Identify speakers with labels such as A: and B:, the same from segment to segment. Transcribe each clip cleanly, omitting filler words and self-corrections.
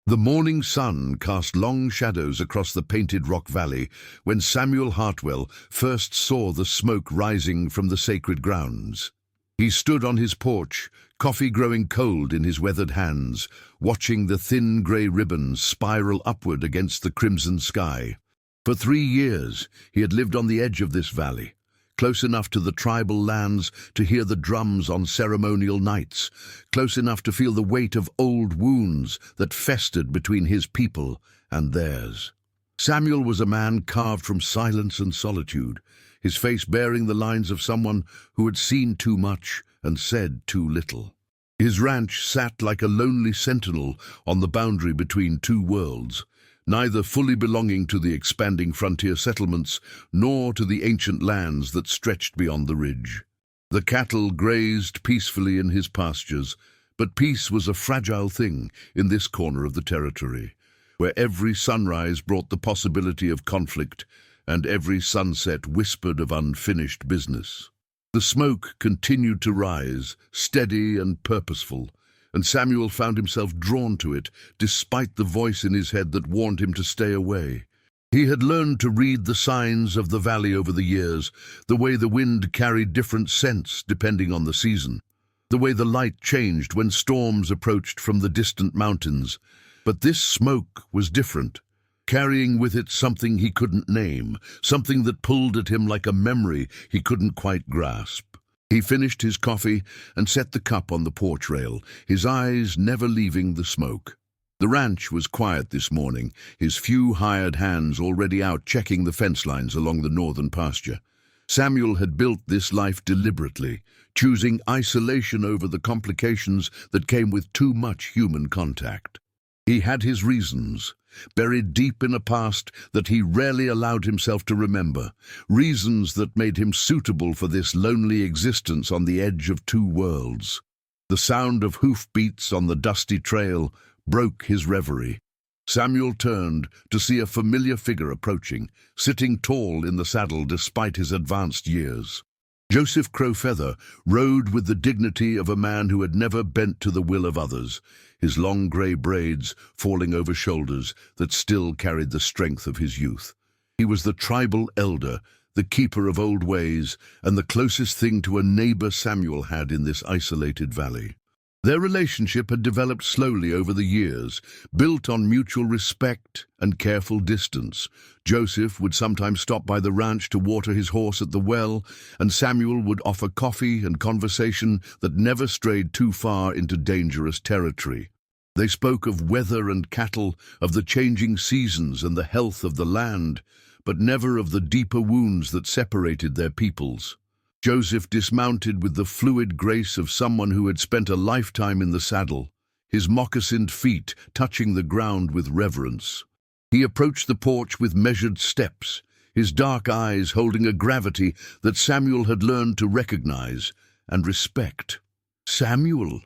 A: The morning sun cast long shadows across the painted rock valley when Samuel Hartwell first saw the smoke rising from the sacred grounds. He stood on his porch, coffee growing cold in his weathered hands, watching the thin grey ribbons spiral upward against the crimson sky. For 3 years he had lived on the edge of this valley, close enough to the tribal lands to hear the drums on ceremonial nights, close enough to feel the weight of old wounds that festered between his people and theirs. Samuel was a man carved from silence and solitude, his face bearing the lines of someone who had seen too much and said too little. His ranch sat like a lonely sentinel on the boundary between two worlds, neither fully belonging to the expanding frontier settlements nor to the ancient lands that stretched beyond the ridge. The cattle grazed peacefully in his pastures, but peace was a fragile thing in this corner of the territory, where every sunrise brought the possibility of conflict and every sunset whispered of unfinished business. The smoke continued to rise, steady and purposeful, and Samuel found himself drawn to it, despite the voice in his head that warned him to stay away. He had learned to read the signs of the valley over the years, the way the wind carried different scents depending on the season, the way the light changed when storms approached from the distant mountains. But this smoke was different, carrying with it something he couldn't name, something that pulled at him like a memory he couldn't quite grasp. He finished his coffee and set the cup on the porch rail, his eyes never leaving the smoke. The ranch was quiet this morning, his few hired hands already out checking the fence lines along the northern pasture. Samuel had built this life deliberately, choosing isolation over the complications that came with too much human contact. He had his reasons, buried deep in a past that he rarely allowed himself to remember, reasons that made him suitable for this lonely existence on the edge of two worlds. The sound of hoofbeats on the dusty trail broke his reverie. Samuel turned to see a familiar figure approaching, sitting tall in the saddle despite his advanced years. Joseph Crowfeather rode with the dignity of a man who had never bent to the will of others, his long grey braids falling over shoulders that still carried the strength of his youth. He was the tribal elder, the keeper of old ways, and the closest thing to a neighbor Samuel had in this isolated valley. Their relationship had developed slowly over the years, built on mutual respect and careful distance. Joseph would sometimes stop by the ranch to water his horse at the well, and Samuel would offer coffee and conversation that never strayed too far into dangerous territory. They spoke of weather and cattle, of the changing seasons and the health of the land, but never of the deeper wounds that separated their peoples. Joseph dismounted with the fluid grace of someone who had spent a lifetime in the saddle, his moccasined feet touching the ground with reverence. He approached the porch with measured steps, his dark eyes holding a gravity that Samuel had learned to recognize and respect. "Samuel,"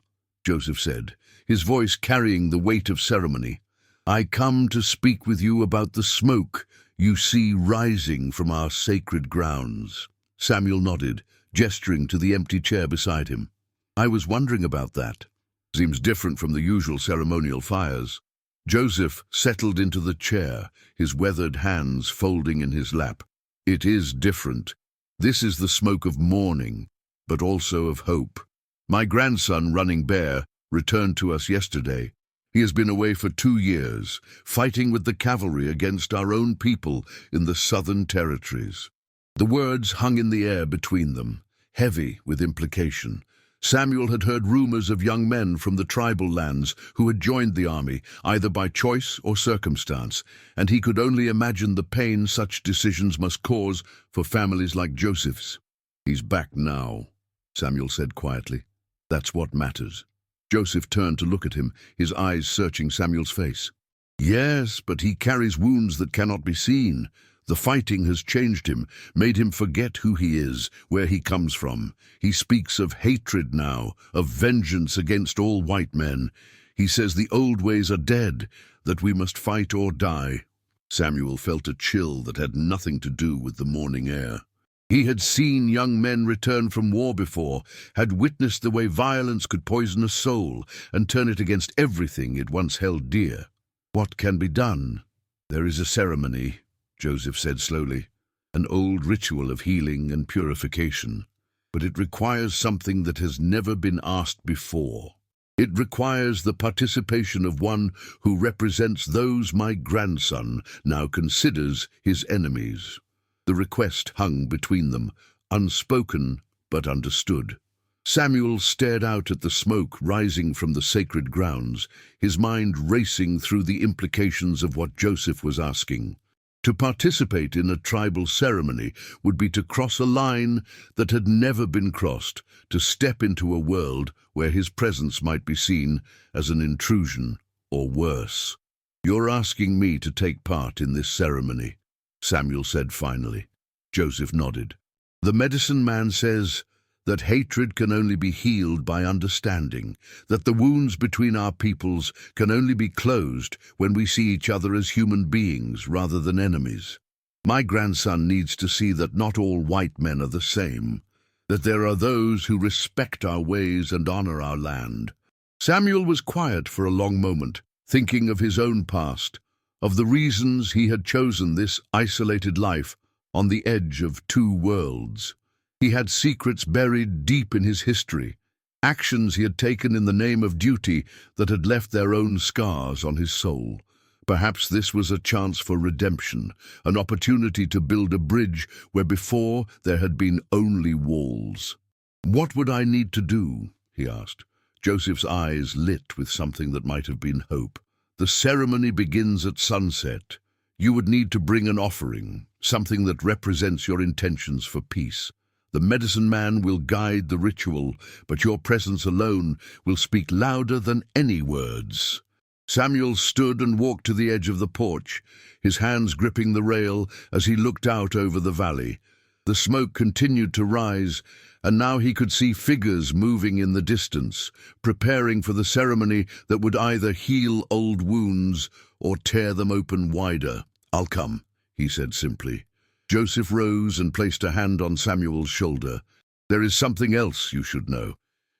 A: Joseph said, his voice carrying the weight of ceremony, "I come to speak with you about the smoke you see rising from our sacred grounds." Samuel nodded, gesturing to the empty chair beside him. "I was wondering about that. Seems different from the usual ceremonial fires." Joseph settled into the chair, his weathered hands folding in his lap. "It is different. This is the smoke of mourning, but also of hope. My grandson, Running Bear, returned to us yesterday. He has been away for 2 years, fighting with the cavalry against our own people in the southern territories." The words hung in the air between them, heavy with implication. Samuel had heard rumors of young men from the tribal lands who had joined the army, either by choice or circumstance, and he could only imagine the pain such decisions must cause for families like Joseph's. "He's back now," Samuel said quietly. "That's what matters." Joseph turned to look at him, his eyes searching Samuel's face. "Yes, but he carries wounds that cannot be seen. The fighting has changed him, made him forget who he is, where he comes from. He speaks of hatred now, of vengeance against all white men. He says the old ways are dead, that we must fight or die." Samuel felt a chill that had nothing to do with the morning air. He had seen young men return from war before, had witnessed the way violence could poison a soul and turn it against everything it once held dear. What can be done? There is a ceremony, Joseph said slowly, an old ritual of healing and purification. But it requires something that has never been asked before. It requires the participation of one who represents those my grandson now considers his enemies. The request hung between them, unspoken but understood. Samuel stared out at the smoke rising from the sacred grounds, his mind racing through the implications of what Joseph was asking. To participate in a tribal ceremony would be to cross a line that had never been crossed, to step into a world where his presence might be seen as an intrusion or worse. "You're asking me to take part in this ceremony," Samuel said finally. Joseph nodded. "The medicine man says that hatred can only be healed by understanding, that the wounds between our peoples can only be closed when we see each other as human beings rather than enemies. My grandson needs to see that not all white men are the same, that there are those who respect our ways and honor our land." Samuel was quiet for a long moment, thinking of his own past, of the reasons he had chosen this isolated life on the edge of two worlds. He had secrets buried deep in his history, actions he had taken in the name of duty that had left their own scars on his soul. Perhaps this was a chance for redemption, an opportunity to build a bridge where before there had been only walls. "What would I need to do?" he asked. Joseph's eyes lit with something that might have been hope. "The ceremony begins at sunset. You would need to bring an offering, something that represents your intentions for peace. The medicine man will guide the ritual, but your presence alone will speak louder than any words." Samuel stood and walked to the edge of the porch, his hands gripping the rail as he looked out over the valley. The smoke continued to rise, and now he could see figures moving in the distance, preparing for the ceremony that would either heal old wounds or tear them open wider. "I'll come," he said simply. Joseph rose and placed a hand on Samuel's shoulder. "There is something else you should know.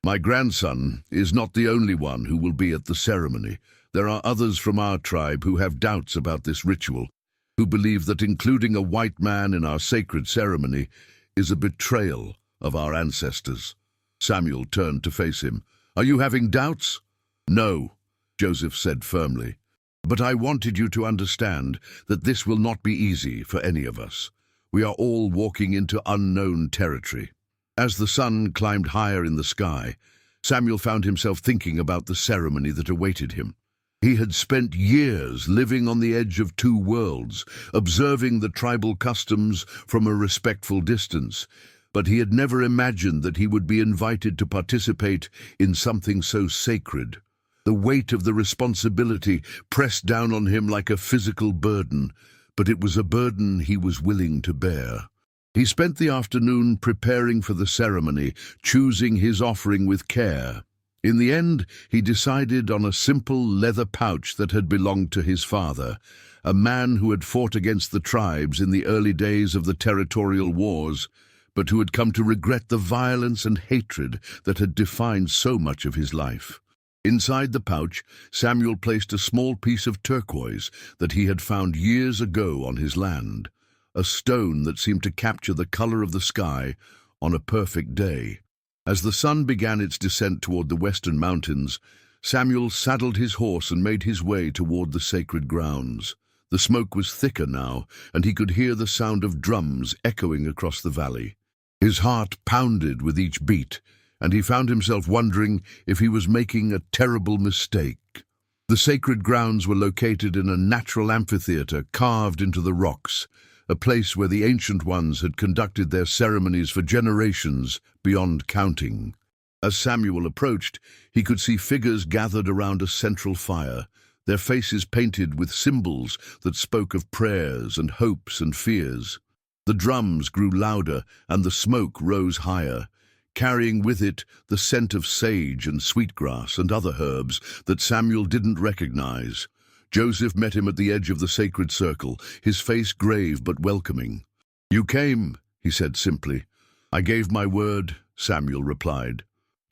A: My grandson is not the only one who will be at the ceremony. There are others from our tribe who have doubts about this ritual, who believe that including a white man in our sacred ceremony is a betrayal of our ancestors." Samuel turned to face him. "Are you having doubts?" "No," Joseph said firmly. "But I wanted you to understand that this will not be easy for any of us. We are all walking into unknown territory." As the sun climbed higher in the sky, Samuel found himself thinking about the ceremony that awaited him. He had spent years living on the edge of two worlds, observing the tribal customs from a respectful distance, but he had never imagined that he would be invited to participate in something so sacred. The weight of the responsibility pressed down on him like a physical burden, but it was a burden he was willing to bear. He spent the afternoon preparing for the ceremony, choosing his offering with care. In the end, he decided on a simple leather pouch that had belonged to his father, a man who had fought against the tribes in the early days of the territorial wars, but who had come to regret the violence and hatred that had defined so much of his life. Inside the pouch, Samuel placed a small piece of turquoise that he had found years ago on his land, a stone that seemed to capture the color of the sky on a perfect day. As the sun began its descent toward the western mountains, Samuel saddled his horse and made his way toward the sacred grounds. The smoke was thicker now, and he could hear the sound of drums echoing across the valley. His heart pounded with each beat, and he found himself wondering if he was making a terrible mistake. The sacred grounds were located in a natural amphitheater carved into the rocks, a place where the ancient ones had conducted their ceremonies for generations beyond counting. As Samuel approached, he could see figures gathered around a central fire, their faces painted with symbols that spoke of prayers and hopes and fears. The drums grew louder and the smoke rose higher, carrying with it the scent of sage and sweetgrass and other herbs that Samuel didn't recognize. Joseph met him at the edge of the sacred circle, his face grave but welcoming. "You came," he said simply. "I gave my word," Samuel replied.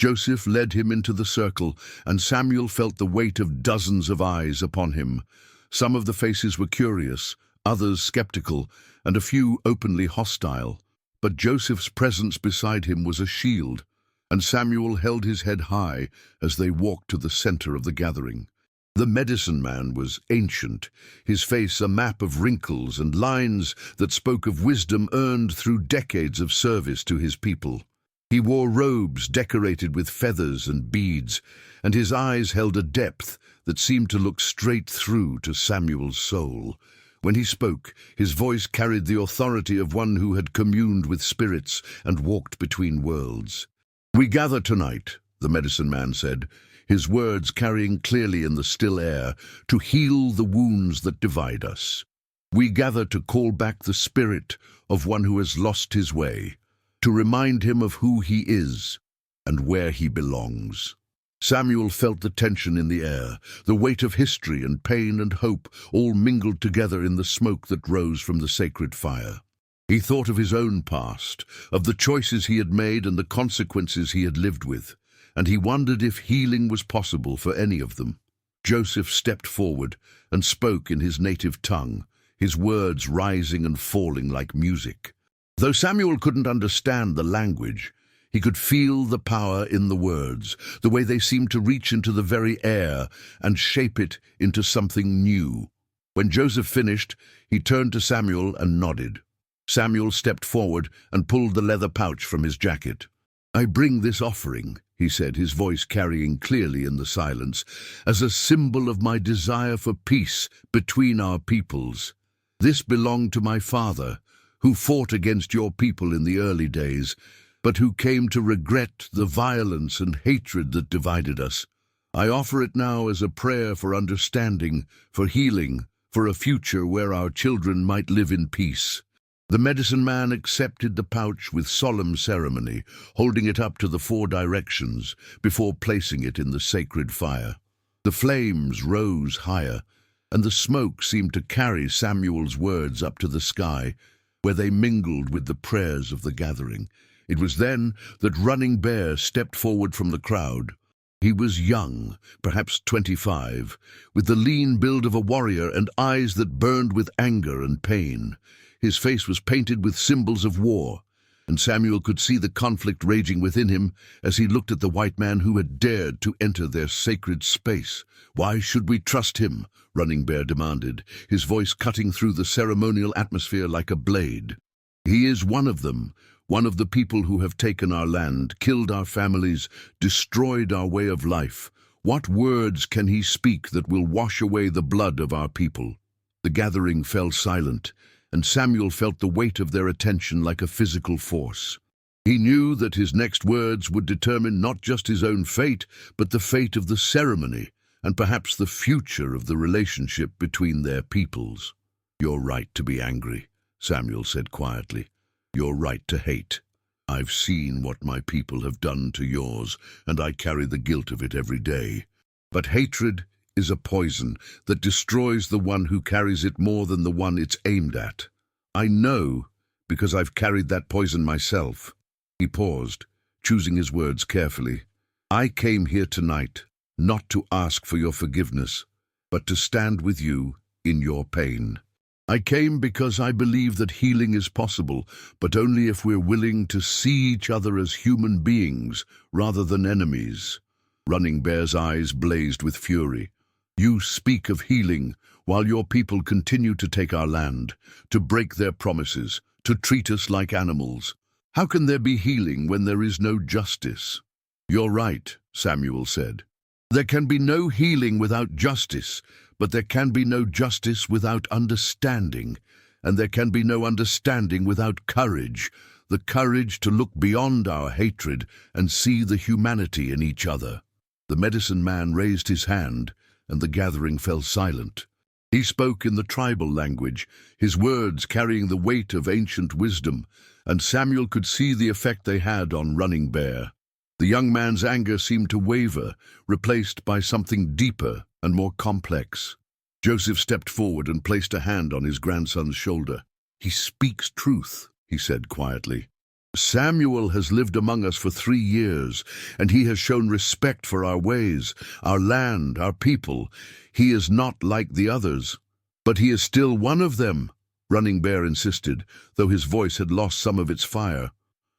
A: Joseph led him into the circle, and Samuel felt the weight of dozens of eyes upon him. Some of the faces were curious, others skeptical, and a few openly hostile. But Joseph's presence beside him was a shield, and Samuel held his head high as they walked to the center of the gathering. The medicine man was ancient, his face a map of wrinkles and lines that spoke of wisdom earned through decades of service to his people. He wore robes decorated with feathers and beads, and his eyes held a depth that seemed to look straight through to Samuel's soul. When he spoke, his voice carried the authority of one who had communed with spirits and walked between worlds. "We gather tonight," the medicine man said, his words carrying clearly in the still air, "to heal the wounds that divide us. We gather to call back the spirit of one who has lost his way, to remind him of who he is and where he belongs." Samuel felt the tension in the air, the weight of history and pain and hope all mingled together in the smoke that rose from the sacred fire. He thought of his own past, of the choices he had made and the consequences he had lived with, and he wondered if healing was possible for any of them. Joseph stepped forward and spoke in his native tongue, his words rising and falling like music. Though Samuel couldn't understand the language, he could feel the power in the words, the way they seemed to reach into the very air and shape it into something new. When Joseph finished, he turned to Samuel and nodded. Samuel stepped forward and pulled the leather pouch from his jacket. "I bring this offering," he said, his voice carrying clearly in the silence, "as a symbol of my desire for peace between our peoples. This belonged to my father, who fought against your people in the early days, but who came to regret the violence and hatred that divided us. I offer it now as a prayer for understanding, for healing, for a future where our children might live in peace." The medicine man accepted the pouch with solemn ceremony, holding it up to the 4 directions before placing it in the sacred fire. The flames rose higher, and the smoke seemed to carry Samuel's words up to the sky, where they mingled with the prayers of the gathering. It was then that Running Bear stepped forward from the crowd. He was young, perhaps 25, with the lean build of a warrior and eyes that burned with anger and pain. His face was painted with symbols of war, and Samuel could see the conflict raging within him as he looked at the white man who had dared to enter their sacred space. "Why should we trust him?" Running Bear demanded, his voice cutting through the ceremonial atmosphere like a blade. "He is one of them, one of the people who have taken our land, killed our families, destroyed our way of life. What words can he speak that will wash away the blood of our people?" The gathering fell silent, and Samuel felt the weight of their attention like a physical force. He knew that his next words would determine not just his own fate, but the fate of the ceremony, and perhaps the future of the relationship between their peoples. "You're right to be angry," Samuel said quietly. "You're right to hate. I've seen what my people have done to yours, and I carry the guilt of it every day. But hatred is a poison that destroys the one who carries it more than the one it's aimed at. I know, because I've carried that poison myself." He paused, choosing his words carefully. "I came here tonight not to ask for your forgiveness, but to stand with you in your pain. I came because I believe that healing is possible, but only if we're willing to see each other as human beings rather than enemies." Running Bear's eyes blazed with fury. "You speak of healing while your people continue to take our land, to break their promises, to treat us like animals. How can there be healing when there is no justice?" "You're right," Samuel said. "There can be no healing without justice, but there can be no justice without understanding, and there can be no understanding without courage, the courage to look beyond our hatred and see the humanity in each other." The medicine man raised his hand, and the gathering fell silent. He spoke in the tribal language, his words carrying the weight of ancient wisdom, and Samuel could see the effect they had on Running Bear. The young man's anger seemed to waver, replaced by something deeper and more complex. Joseph stepped forward and placed a hand on his grandson's shoulder. "He speaks truth," he said quietly. Samuel has lived among us for 3 years, and he has shown respect for our ways, our land, our people. He is not like the others. But he is still one of them, Running Bear insisted, though his voice had lost some of its fire.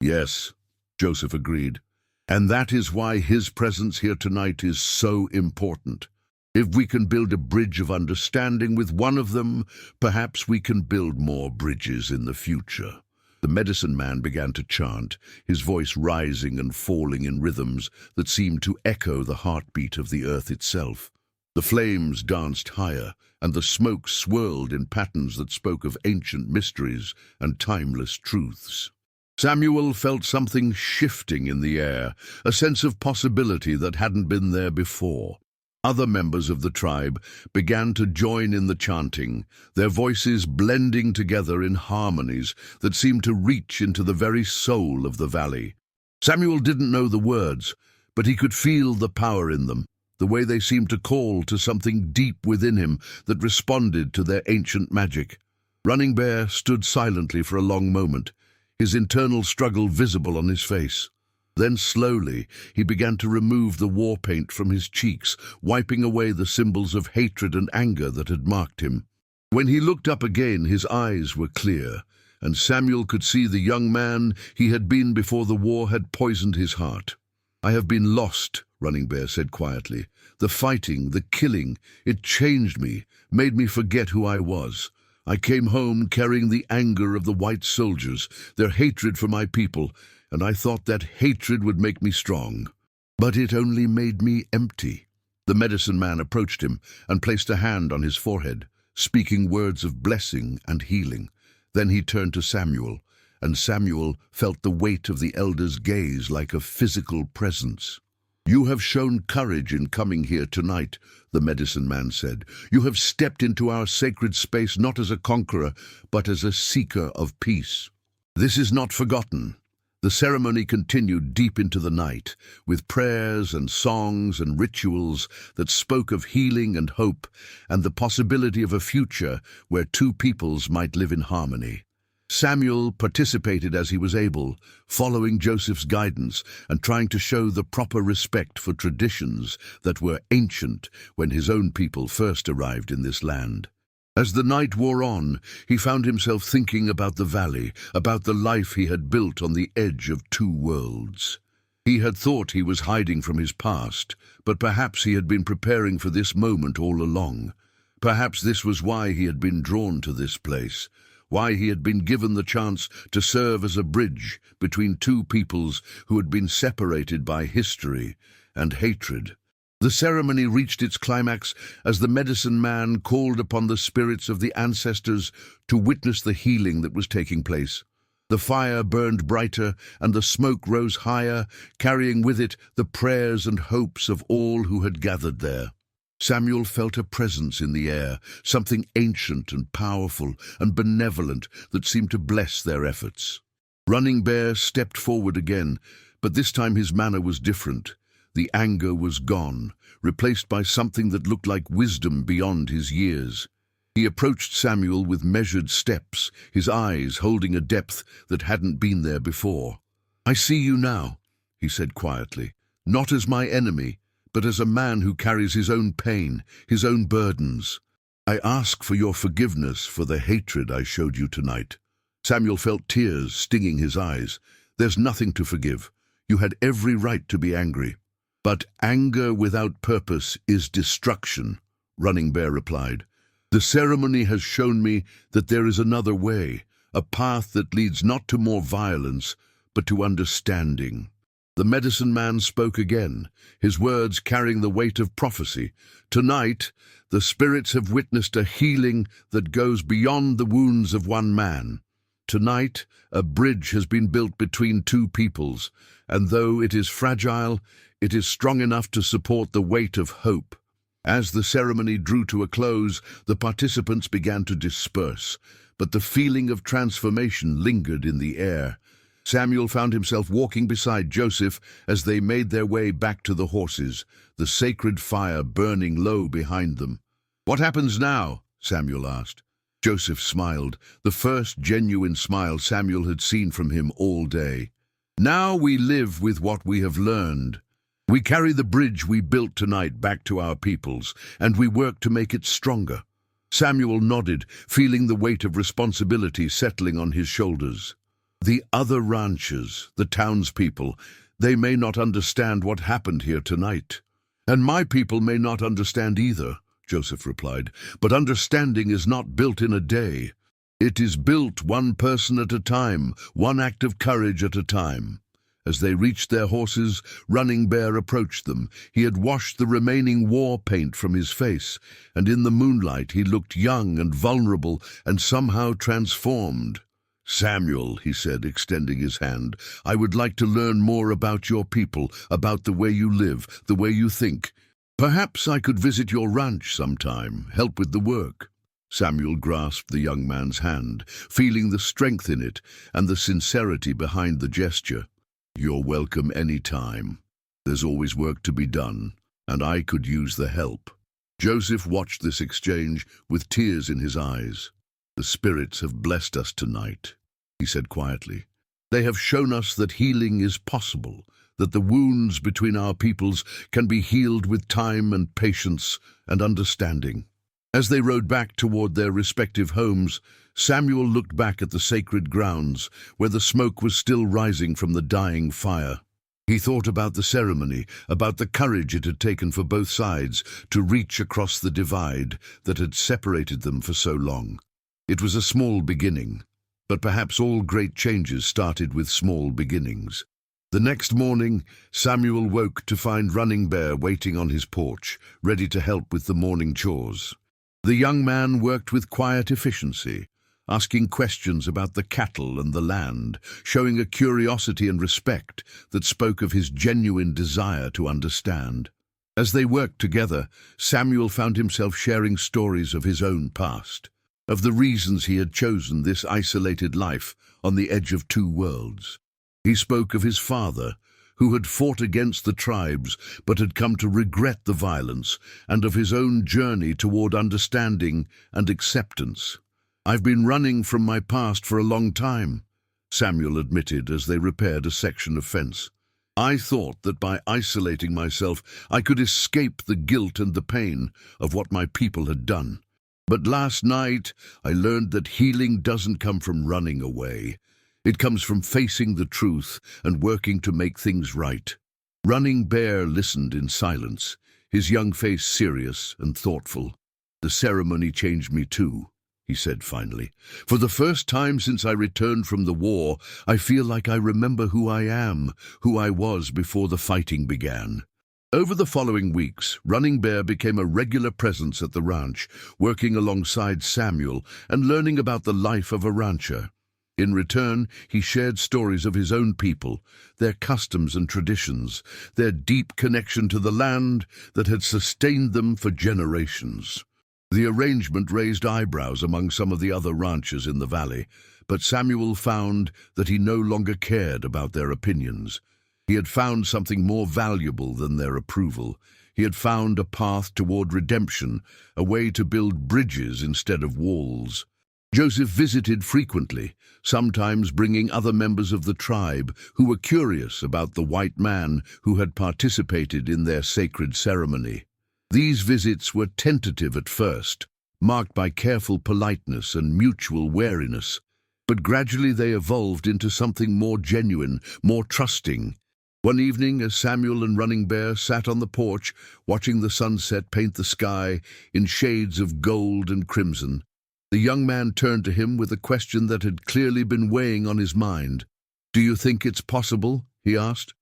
A: Yes, Joseph agreed. And that is why his presence here tonight is so important. If we can build a bridge of understanding with one of them, perhaps we can build more bridges in the future. The medicine man began to chant, his voice rising and falling in rhythms that seemed to echo the heartbeat of the earth itself. The flames danced higher, and the smoke swirled in patterns that spoke of ancient mysteries and timeless truths. Samuel felt something shifting in the air, a sense of possibility that hadn't been there before. Other members of the tribe began to join in the chanting, their voices blending together in harmonies that seemed to reach into the very soul of the valley. Samuel didn't know the words, but he could feel the power in them, the way they seemed to call to something deep within him that responded to their ancient magic. Running Bear stood silently for a long moment, his internal struggle visible on his face. Then slowly he began to remove the war paint from his cheeks, wiping away the symbols of hatred and anger that had marked him. When he looked up again, his eyes were clear, and Samuel could see the young man he had been before the war had poisoned his heart. "I have been lost," Running Bear said quietly. "The fighting, the killing, it changed me, made me forget who I was. I came home carrying the anger of the white soldiers, their hatred for my people, and I thought that hatred would make me strong. But it only made me empty." The medicine man approached him and placed a hand on his forehead, speaking words of blessing and healing. Then he turned to Samuel, and Samuel felt the weight of the elder's gaze like a physical presence. "You have shown courage in coming here tonight," the medicine man said. "You have stepped into our sacred space not as a conqueror, but as a seeker of peace. This is not forgotten." The ceremony continued deep into the night, with prayers and songs and rituals that spoke of healing and hope and the possibility of a future where two peoples might live in harmony. Samuel participated as he was able, following Joseph's guidance and trying to show the proper respect for traditions that were ancient when his own people first arrived in this land. As the night wore on, he found himself thinking about the valley, about the life he had built on the edge of two worlds. He had thought he was hiding from his past, but perhaps he had been preparing for this moment all along. Perhaps this was why he had been drawn to this place, why he had been given the chance to serve as a bridge between two peoples who had been separated by history and hatred. The ceremony reached its climax as the medicine man called upon the spirits of the ancestors to witness the healing that was taking place. The fire burned brighter and the smoke rose higher, carrying with it the prayers and hopes of all who had gathered there. Samuel felt a presence in the air, something ancient and powerful and benevolent that seemed to bless their efforts. Running Bear stepped forward again, but this time his manner was different. The anger was gone, replaced by something that looked like wisdom beyond his years. He approached Samuel with measured steps, his eyes holding a depth that hadn't been there before. "I see you now," he said quietly, "not as my enemy, but as a man who carries his own pain, his own burdens. I ask for your forgiveness for the hatred I showed you tonight." Samuel felt tears stinging his eyes. "There's nothing to forgive. You had every right to be angry." "But anger without purpose is destruction," Running Bear replied. "The ceremony has shown me that there is another way, a path that leads not to more violence, but to understanding." The medicine man spoke again, his words carrying the weight of prophecy. "Tonight, the spirits have witnessed a healing that goes beyond the wounds of one man. Tonight, a bridge has been built between two peoples, and though it is fragile, it is strong enough to support the weight of hope." As the ceremony drew to a close, the participants began to disperse, but the feeling of transformation lingered in the air. Samuel found himself walking beside Joseph as they made their way back to the horses, the sacred fire burning low behind them. "What happens now?" Samuel asked. Joseph smiled, the first genuine smile Samuel had seen from him all day. Now we live with what we have learned. We carry the bridge we built tonight back to our peoples, and we work to make it stronger." Samuel nodded, feeling the weight of responsibility settling on his shoulders. "The other ranchers, the townspeople, they may not understand what happened here tonight. And my people may not understand either," Joseph replied. "But understanding is not built in a day. It is built one person at a time, one act of courage at a time." As they reached their horses, Running Bear approached them. He had washed the remaining war paint from his face, and in the moonlight he looked young and vulnerable and somehow transformed. "Samuel," he said, extending his hand, "I would like to learn more about your people, about the way you live, the way you think. Perhaps I could visit your ranch sometime, help with the work." Samuel grasped the young man's hand, feeling the strength in it and the sincerity behind the gesture. "You're welcome any time. There's always work to be done, and I could use the help." Joseph watched this exchange with tears in his eyes. "The spirits have blessed us tonight," he said quietly. "They have shown us that healing is possible, that the wounds between our peoples can be healed with time and patience and understanding." As they rode back toward their respective homes, Samuel looked back at the sacred grounds, where the smoke was still rising from the dying fire. He thought about the ceremony, about the courage it had taken for both sides to reach across the divide that had separated them for so long. It was a small beginning, but perhaps all great changes started with small beginnings. The next morning, Samuel woke to find Running Bear waiting on his porch, ready to help with the morning chores. The young man worked with quiet efficiency, asking questions about the cattle and the land, showing a curiosity and respect that spoke of his genuine desire to understand. As they worked together, Samuel found himself sharing stories of his own past, of the reasons he had chosen this isolated life on the edge of two worlds. He spoke of his father, who had fought against the tribes but had come to regret the violence, and of his own journey toward understanding and acceptance. "I've been running from my past for a long time," Samuel admitted as they repaired a section of fence. "I thought that by isolating myself I could escape the guilt and the pain of what my people had done. But last night I learned that healing doesn't come from running away. It comes from facing the truth and working to make things right." Running Bear listened in silence, his young face serious and thoughtful. "The ceremony changed me too," he said finally. "For the first time since I returned from the war, I feel like I remember who I am, who I was before the fighting began." Over the following weeks, Running Bear became a regular presence at the ranch, working alongside Samuel and learning about the life of a rancher. In return, he shared stories of his own people, their customs and traditions, their deep connection to the land that had sustained them for generations. The arrangement raised eyebrows among some of the other ranchers in the valley, but Samuel found that he no longer cared about their opinions. He had found something more valuable than their approval. He had found a path toward redemption, a way to build bridges instead of walls. Joseph visited frequently, sometimes bringing other members of the tribe who were curious about the white man who had participated in their sacred ceremony. These visits were tentative at first, marked by careful politeness and mutual wariness, but gradually they evolved into something more genuine, more trusting. One evening, as Samuel and Running Bear sat on the porch, watching the sunset paint the sky in shades of gold and crimson, the young man turned to him with a question that had clearly been weighing on his mind. "Do you think it's possible?" he asked.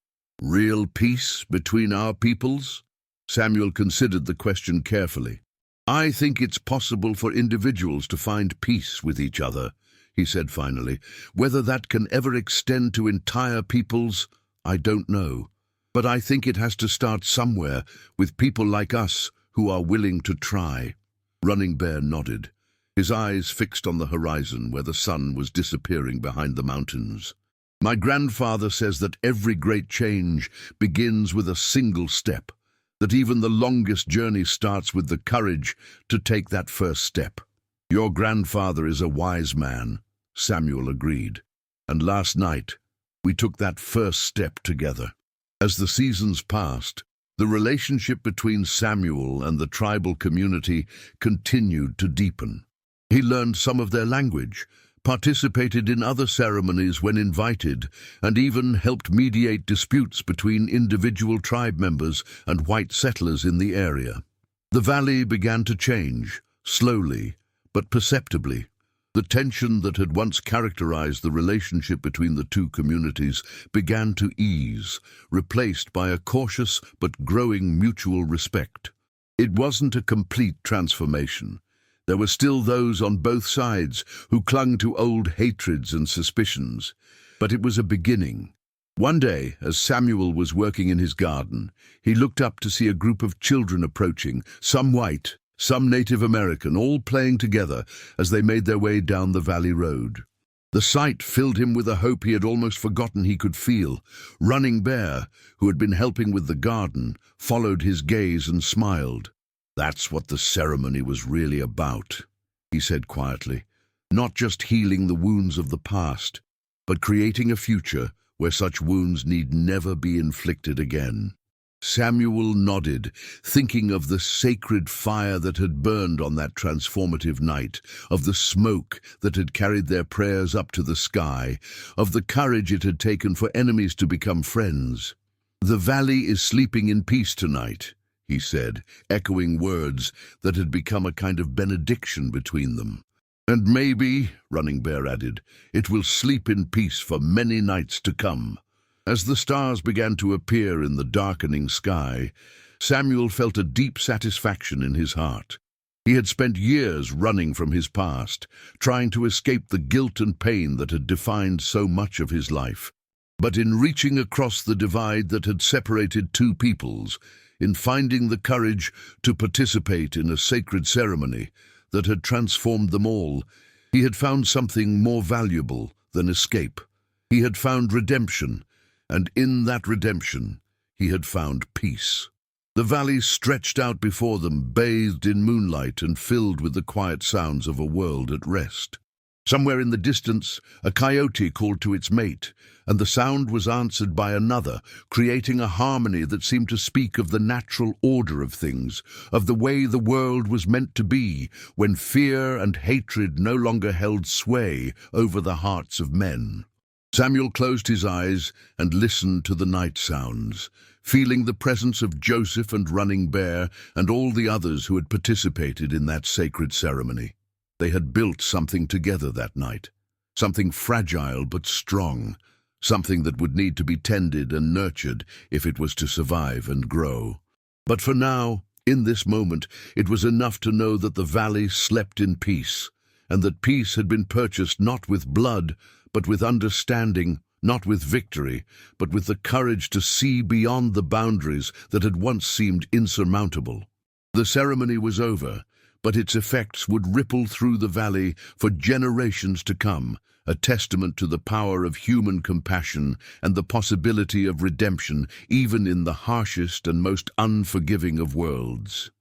A: "Real peace between our peoples?" Samuel considered the question carefully. "I think it's possible for individuals to find peace with each other," he said finally. "Whether that can ever extend to entire peoples, I don't know. But I think it has to start somewhere, with people like us who are willing to try." Running Bear nodded, his eyes fixed on the horizon where the sun was disappearing behind the mountains. "My grandfather says that every great change begins with a single step, that even the longest journey starts with the courage to take that first step." "Your grandfather is a wise man," Samuel agreed. "And last night, We took that first step together. As the seasons passed, the relationship between Samuel and the tribal community continued to deepen. He learned some of their language, participated in other ceremonies when invited, and even helped mediate disputes between individual tribe members and white settlers in the area. The valley began to change, slowly but perceptibly. The tension that had once characterized the relationship between the two communities began to ease, replaced by a cautious but growing mutual respect. It wasn't a complete transformation. There were still those on both sides who clung to old hatreds and suspicions, but it was a beginning. One day, as Samuel was working in his garden, he looked up to see a group of children approaching, some white, some Native American, all playing together as they made their way down the valley road. The sight filled him with a hope he had almost forgotten he could feel. Running Bear, who had been helping with the garden, followed his gaze and smiled. "That's what the ceremony was really about," he said quietly. "Not just healing the wounds of the past, but creating a future where such wounds need never be inflicted again." Samuel nodded, thinking of the sacred fire that had burned on that transformative night, of the smoke that had carried their prayers up to the sky, of the courage it had taken for enemies to become friends. "The valley is sleeping in peace tonight," he said, echoing words that had become a kind of benediction between them. "And maybe," Running Bear added, "it will sleep in peace for many nights to come." As the stars began to appear in the darkening sky, Samuel felt a deep satisfaction in his heart. He had spent years running from his past, trying to escape the guilt and pain that had defined so much of his life. But in reaching across the divide that had separated two peoples, in finding the courage to participate in a sacred ceremony that had transformed them all, he had found something more valuable than escape. He had found redemption, and in that redemption, he had found peace. The valley stretched out before them, bathed in moonlight and filled with the quiet sounds of a world at rest. Somewhere in the distance, a coyote called to its mate, and the sound was answered by another, creating a harmony that seemed to speak of the natural order of things, of the way the world was meant to be, when fear and hatred no longer held sway over the hearts of men. Samuel closed his eyes and listened to the night sounds, feeling the presence of Joseph and Running Bear and all the others who had participated in that sacred ceremony. They had built something together that night, something fragile but strong, something that would need to be tended and nurtured if it was to survive and grow. But for now, in this moment, it was enough to know that the valley slept in peace, and that peace had been purchased not with blood, but with understanding, not with victory, but with the courage to see beyond the boundaries that had once seemed insurmountable. The ceremony was over, but its effects would ripple through the valley for generations to come, a testament to the power of human compassion and the possibility of redemption even in the harshest and most unforgiving of worlds.